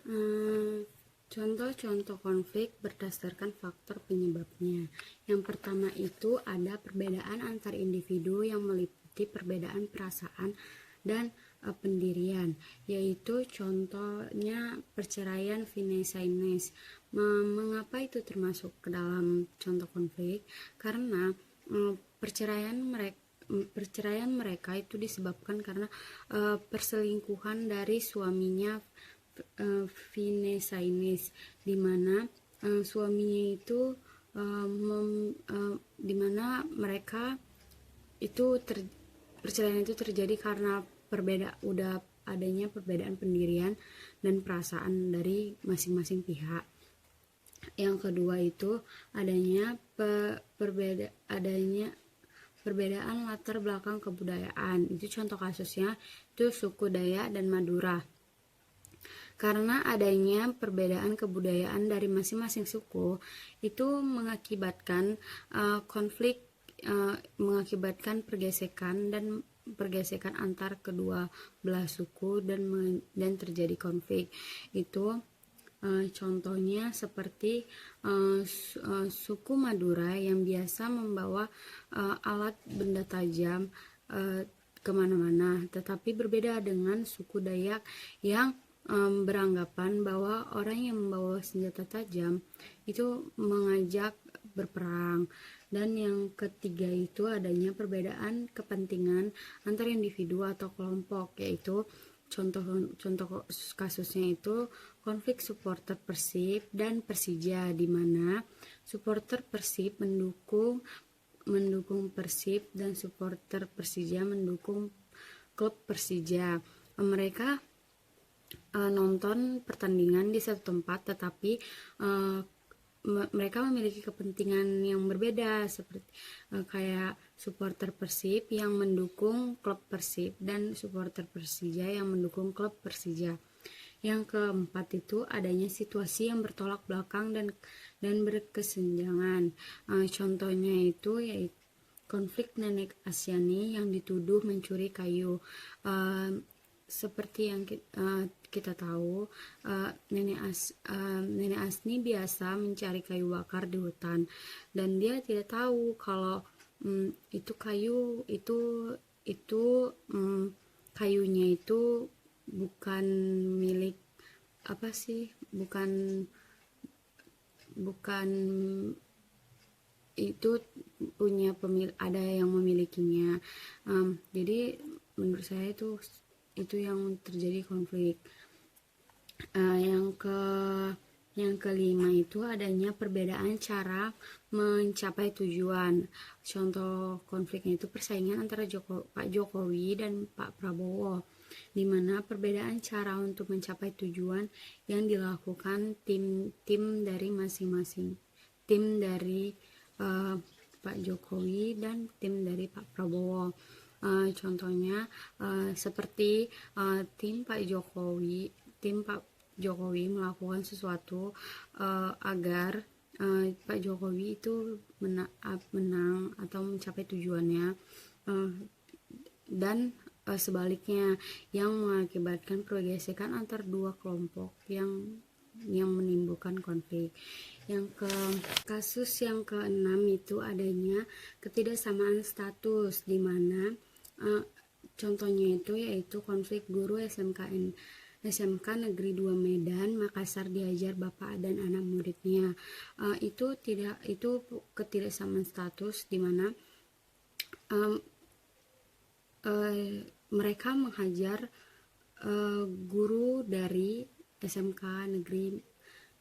Hmm, Contoh-contoh konflik berdasarkan faktor penyebabnya. Yang pertama itu ada perbedaan antar individu yang meliputi perbedaan perasaan dan pendirian, yaitu contohnya perceraian Vincennes. Mengapa itu termasuk ke dalam contoh konflik? Karena perceraian mereka itu disebabkan karena perselingkuhan dari suaminya, Vincennes, di mana suaminya itu di mana mereka itu perceraian itu terjadi karena adanya perbedaan pendirian dan perasaan dari masing-masing pihak. Yang kedua itu adanya perbedaan latar belakang kebudayaan. Itu contoh kasusnya itu suku Dayak dan Madura. Karena adanya perbedaan kebudayaan dari masing-masing suku, itu mengakibatkan konflik, mengakibatkan pergesekan antar kedua belah suku dan terjadi konflik. Itu contohnya seperti suku Madura yang biasa membawa alat benda tajam kemana-mana, tetapi berbeda dengan suku Dayak yang beranggapan bahwa orang yang membawa senjata tajam itu mengajak berperang. Dan yang ketiga itu adanya perbedaan kepentingan antar individu atau kelompok, yaitu contoh kasusnya itu konflik supporter Persib dan Persija, di mana supporter Persib mendukung Persib dan supporter Persija mendukung klub Persija. Mereka nonton pertandingan di satu tempat, tetapi mereka memiliki kepentingan yang berbeda, seperti kayak supporter Persib yang mendukung klub Persib dan supporter Persija yang mendukung klub Persija. Yang keempat itu adanya situasi yang bertolak belakang dan berkesenjangan. Contohnya itu yaitu konflik nenek Asyani yang dituduh mencuri kayu. Seperti yang kita tahu, nenek Asni biasa mencari kayu bakar di hutan, dan dia tidak tahu kalau itu kayunya itu bukan milik bukan itu punya ada yang memilikinya. Jadi menurut saya itu yang terjadi konflik. Yang kelima itu adanya perbedaan cara mencapai tujuan. Contoh konfliknya itu persaingan antara Pak Jokowi dan Pak Prabowo, di mana perbedaan cara untuk mencapai tujuan yang dilakukan tim dari masing-masing, tim dari Pak Jokowi dan tim dari Pak Prabowo. Contohnya seperti tim Pak Jokowi melakukan sesuatu agar Pak Jokowi itu menang atau mencapai tujuannya, dan sebaliknya yang mengakibatkan pergesekan antar dua kelompok yang menimbulkan konflik. Kasus yang keenam itu adanya ketidaksamaan status, di mana contohnya itu yaitu konflik guru SMK Negeri 2 Medan Makassar diajar bapak dan anak muridnya. Itu ketidaksamaan status, di mana mereka menghajar guru dari SMK Negeri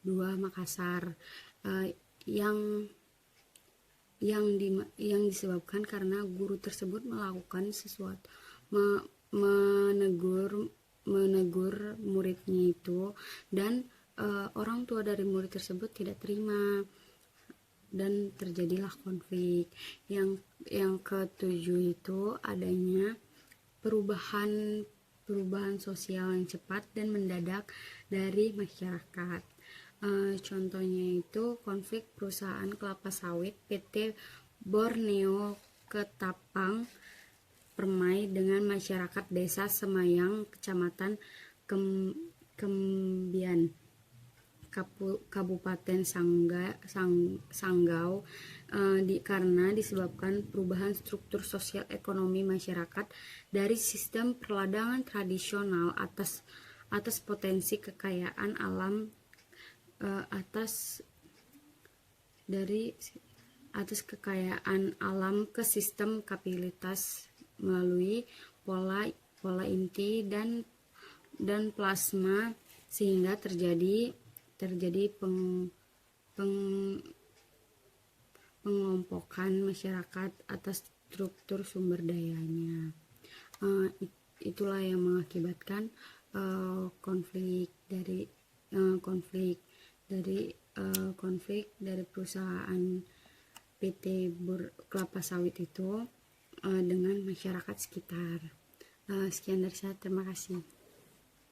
2 Makassar yang disebabkan karena guru tersebut melakukan sesuatu, menegur muridnya itu, dan orang tua dari murid tersebut tidak terima, dan terjadilah konflik. Yang ketujuh itu adanya perubahan sosial yang cepat dan mendadak dari masyarakat. Contohnya itu konflik perusahaan kelapa sawit PT Borneo Ketapang Permai dengan masyarakat desa Semayang, Kecamatan Kembian, Kabupaten Sanggau, karena disebabkan perubahan struktur sosial ekonomi masyarakat dari sistem perladangan tradisional atas potensi kekayaan alam atas kekayaan alam ke sistem kapitalitas melalui pola inti dan plasma, sehingga terjadi pengelompokan masyarakat atas struktur sumber dayanya. Itulah yang mengakibatkan konflik dari perusahaan PT Kelapa Sawit itu dengan masyarakat sekitar. Sekian dari saya, terima kasih.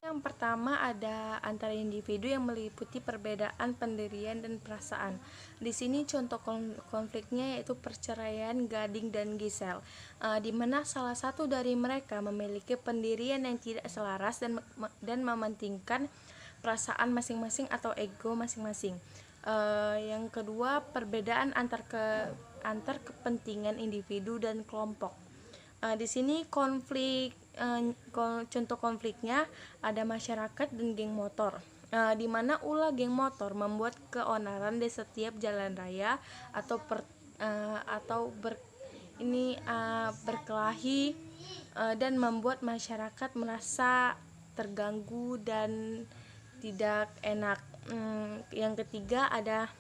Yang pertama ada antara individu yang meliputi perbedaan pendirian dan perasaan. Di sini contoh konfliknya yaitu perceraian Gading dan Gisel, di mana salah satu dari mereka memiliki pendirian yang tidak selaras dan mementingkan perasaan masing-masing atau ego masing-masing. Yang kedua, perbedaan antar kepentingan individu dan kelompok. Di sini contoh konfliknya ada masyarakat dan geng motor, di mana ulah geng motor membuat keonaran di setiap jalan raya berkelahi dan membuat masyarakat merasa terganggu dan tidak enak. Yang ketiga ada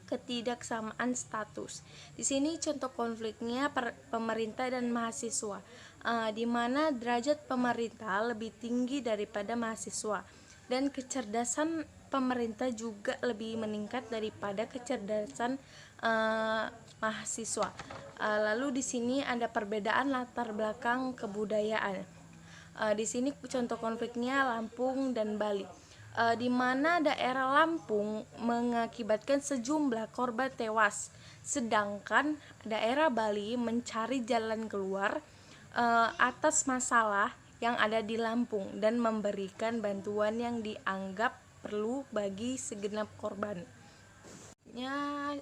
ketidaksamaan status. Di sini contoh konfliknya pemerintah dan mahasiswa, di mana derajat pemerintah lebih tinggi daripada mahasiswa dan kecerdasan pemerintah juga lebih meningkat daripada kecerdasan mahasiswa. Lalu di sini ada perbedaan latar belakang kebudayaan. Di sini contoh konfliknya Lampung dan Bali, di mana daerah Lampung mengakibatkan sejumlah korban tewas, sedangkan daerah Bali mencari jalan keluar atas masalah yang ada di Lampung dan memberikan bantuan yang dianggap perlu bagi segenap korban.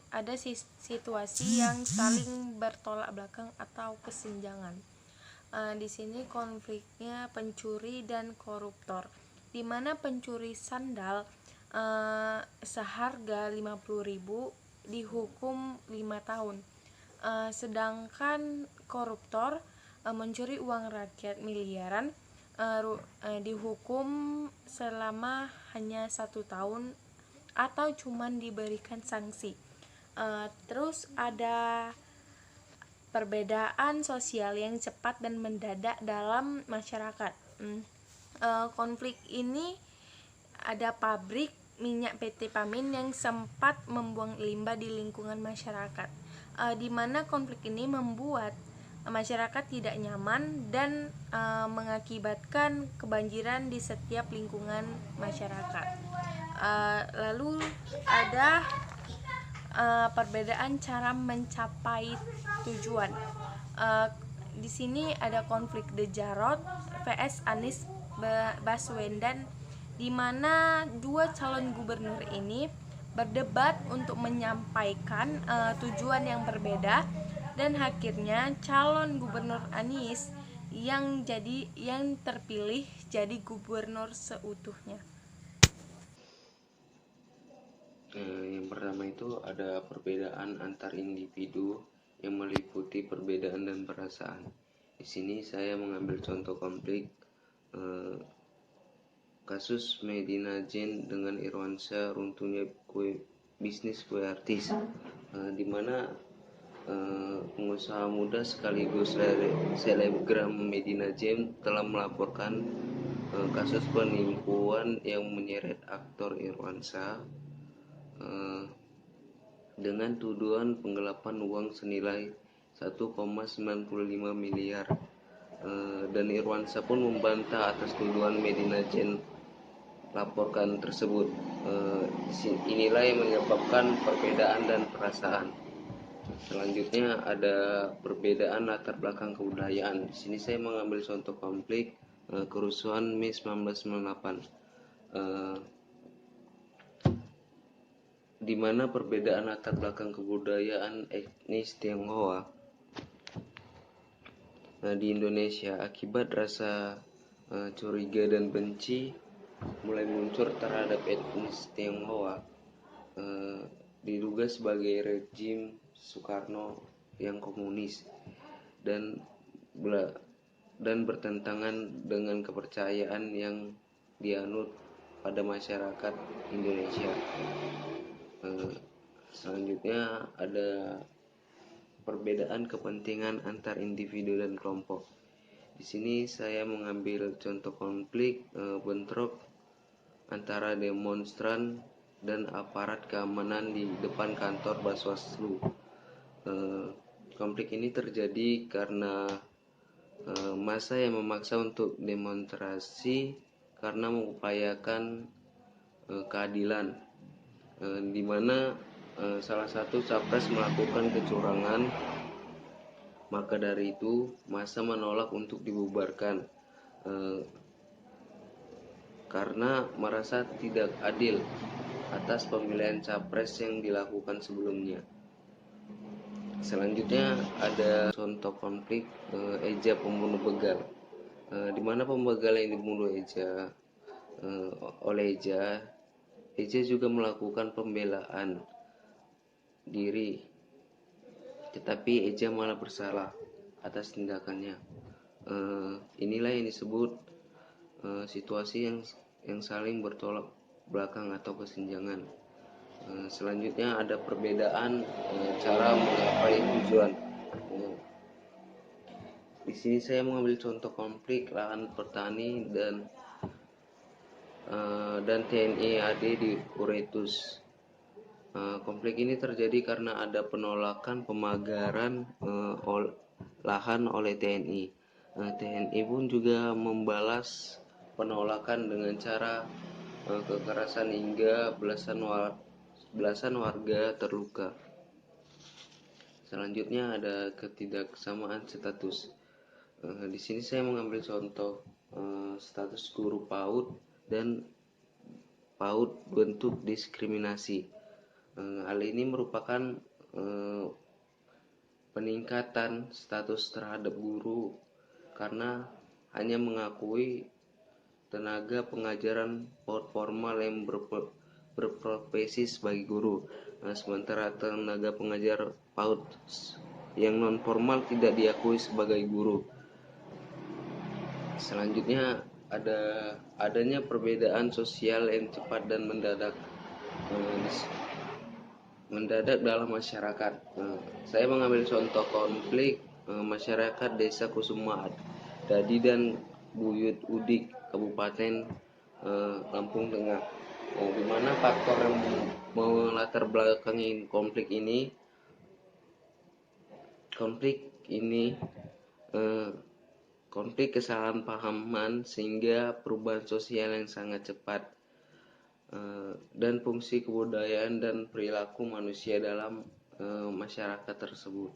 Ada situasi yang saling bertolak belakang atau kesenjangan. Di sini konfliknya pencuri dan koruptor, di mana pencuri sandal seharga 50.000 dihukum 5 tahun, sedangkan koruptor mencuri uang rakyat miliaran dihukum selama hanya 1 tahun atau cuman diberikan sanksi. Terus ada perbedaan sosial yang cepat dan mendadak dalam masyarakat. Konflik ini ada pabrik minyak PT Pamin yang sempat membuang limbah di lingkungan masyarakat, di mana konflik ini membuat masyarakat tidak nyaman dan mengakibatkan kebanjiran di setiap lingkungan masyarakat. Lalu ada perbedaan cara mencapai tujuan. Di sini ada konflik The Jarod vs Anies Baswedan, di mana dua calon gubernur ini berdebat untuk menyampaikan tujuan yang berbeda, dan akhirnya calon gubernur Anies yang terpilih jadi gubernur seutuhnya. Yang pertama itu ada perbedaan antar individu yang meliputi perbedaan dan perasaan. Di sini saya mengambil contoh konflik kasus Medina Jane dengan Irwansyah runtuhnya bisnis kue artis, di mana pengusaha muda sekaligus selebgram Medina Jane telah melaporkan kasus penipuan yang menyeret aktor Irwansyah dengan tuduhan penggelapan uang senilai 1,95 miliar, dan Irwansyah pun membantah atas tuduhan Medina Jane laporkan tersebut. Inilah yang menyebabkan perbedaan dan perasaan. Selanjutnya ada perbedaan latar belakang kebudayaan. Di sini saya mengambil contoh konflik kerusuhan Mei 1998. eh, di mana perbedaan latar belakang kebudayaan etnis Tionghoa di Indonesia akibat rasa curiga dan benci mulai muncul terhadap etnis Tionghoa, diduga sebagai rejim Soekarno yang komunis dan bertentangan dengan kepercayaan yang dianut pada masyarakat Indonesia. Selanjutnya ada perbedaan kepentingan antar individu dan kelompok. Di sini saya mengambil contoh konflik bentrok antara demonstran dan aparat keamanan di depan kantor Bawaslu. Konflik ini terjadi karena massa yang memaksa untuk demonstrasi karena mengupayakan keadilan, di mana salah satu capres melakukan kecurangan. Maka dari itu massa menolak untuk dibubarkan karena merasa tidak adil atas pemilihan capres yang dilakukan sebelumnya. Selanjutnya ada contoh konflik Eja pembunuh begal, di mana pembegal yang dibunuh oleh Eja juga melakukan pembelaan diri, tetapi Eja malah bersalah atas tindakannya. Inilah yang disebut situasi yang saling bertolak belakang atau kesenjangan. Selanjutnya ada perbedaan cara menggapai tujuan. Di sini saya mengambil contoh konflik lahan petani dan TNI AD di Uretus. Konflik ini terjadi karena ada penolakan pemagaran lahan oleh TNI. TNI pun juga membalas penolakan dengan cara kekerasan hingga belasan warga terluka. Selanjutnya ada ketidaksamaan status. Di sini saya mengambil contoh status guru PAUD dan PAUD bentuk diskriminasi. Hal ini merupakan peningkatan status terhadap guru karena hanya mengakui tenaga pengajaran PAUD formal yang berprofesi sebagai guru, sementara tenaga pengajar PAUD yang non formal tidak diakui sebagai guru. Selanjutnya adanya perbedaan sosial yang cepat dan mendadak dalam masyarakat. Saya mengambil contoh konflik masyarakat Desa Kusuma Dadi dan Buyut Udik, Kabupaten Lampung Tengah, di mana faktor yang melatar belakangi konflik kesalahpahaman sehingga perubahan sosial yang sangat cepat dan fungsi kebudayaan dan perilaku manusia dalam masyarakat tersebut.